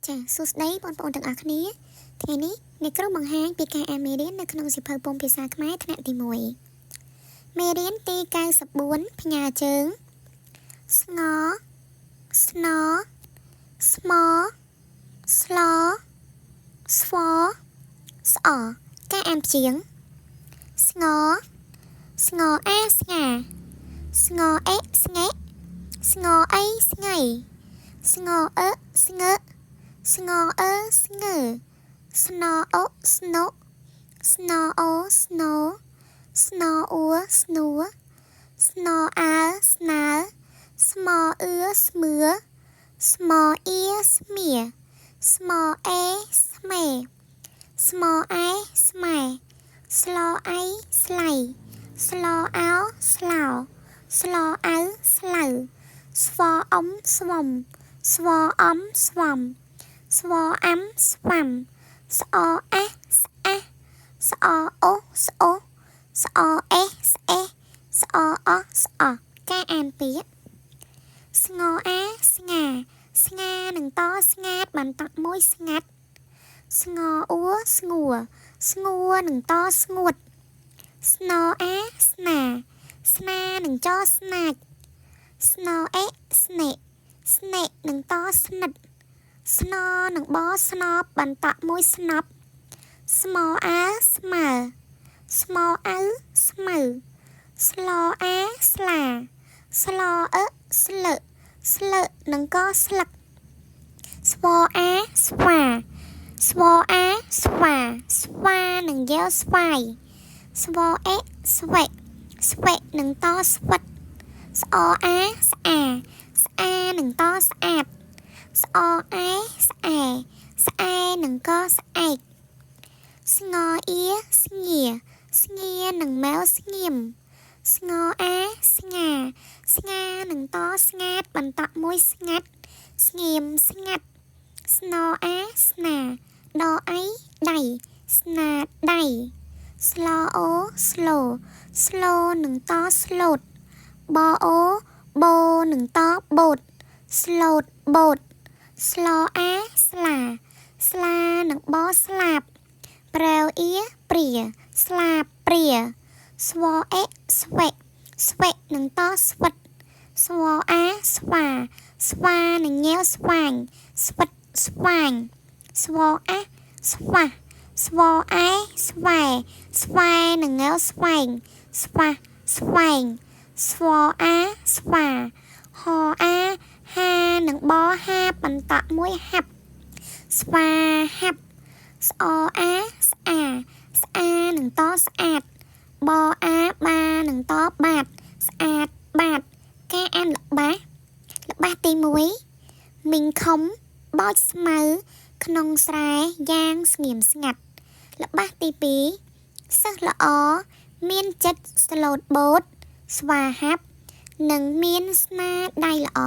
ចាសួស្តីបងប្អូនទាំងអស់គ្នាថ្ងៃនេះអ្នកគ្រូបង្ហាញពីការអានមេរៀននៅក្នុងសៀវភៅពុម្ពភាសាខ្មែរថ្នាក់ទី1មេរៀនទី94ផ្ញើជើងស្ងស្នស្មស្លស្វស្អការអានព្យាង្គស្ងស្ងអាស្ងាស្ងអេស្ងេស្ងអីស្ងៃស្ងអឺស្ងើស្ងអឺស្ងើស្នអូស្នោស្នអូស្នោស្នអ៊ូស្នួស្នអើស្នើស្មអឺស្មឿស្មអ៊ីស្មៀស្មអេស្មេស្មអែស្មែស្លអៃស្លៃស្លអោស្លោស្លអៅស្លៅស្វអ៊ំស្វំស្វអំស្វំស្វអាំស្វាំស្អអះស្អះស្អអូស្អូស្អអេស្អេស្អអស្អការអានពាក្យស្ងអាស្ងាស្ងានឹងតស្ងាតបន្តមួយស្ងាត់ស្ងអ៊ូស្ងួរស្ងួរនឹងតស្ងួតស្នអាស្នាស្នានឹងចស្នាចស្នអេស្នេស្នេនឹងតស្និតស្ននឹងបស្នបបន្តមួយស្នប់ស្មអើស្មើស្មអៅស្មៅស្លអាស្លាស្លអឺស្លើស្លើនឹងកស្លឹកស្វអាស្វាស្វអាស្វាស្វានឹងយកស្វាយស្វអេស្វេស្វេនឹងតស្វិតស្អអាស្អាស្អានឹងតស្អាតស្អអែស្អែស្អែនឹងកស្អែកស្ងអៀស្ងៀស្ងៀនឹងម៉ែវស្ងៀមស្ងអាស្ងាស្ងានឹងតស្ងាតបន្តមួយស្ងាត់ស្ងៀមស្ងាត់ស្នអាស្នាដអៃដៃស្នាដៃស្លអូស្លូស្លូនឹងតស្លូតបអូបូនឹងតបូតស្លូតបូតស្លអាស្លាស្លានឹងបស្លាបប្រែវអ៊ីព្រាស្លាបព្រាស្វអេស្វេស្វេនឹងតស្វិតស្វអាស្វាស្វានឹងញែវស្វាញស្វិតស្វាញស្វអាស្វាស្វអែស្វែស្វែនឹងញែវស្វែងស្វាស្វែងស្វអាស្វាហអាហានឹងបហាបន្តមួយហាប់ស្វាហាប់ស្អអាស្អាស្អានឹងតស្អាតបអាបានឹងតបាតស្អាតបាតការអានល្បះទី1មីងខំបោចស្មៅក្នុងស្រែយ៉ាងស្ងៀមស្ងាត់ល្បះទី2សិស្សល្អមានចិត្តស្លូតបូតស្វាហាប់និងមានស្នាដៃល្អ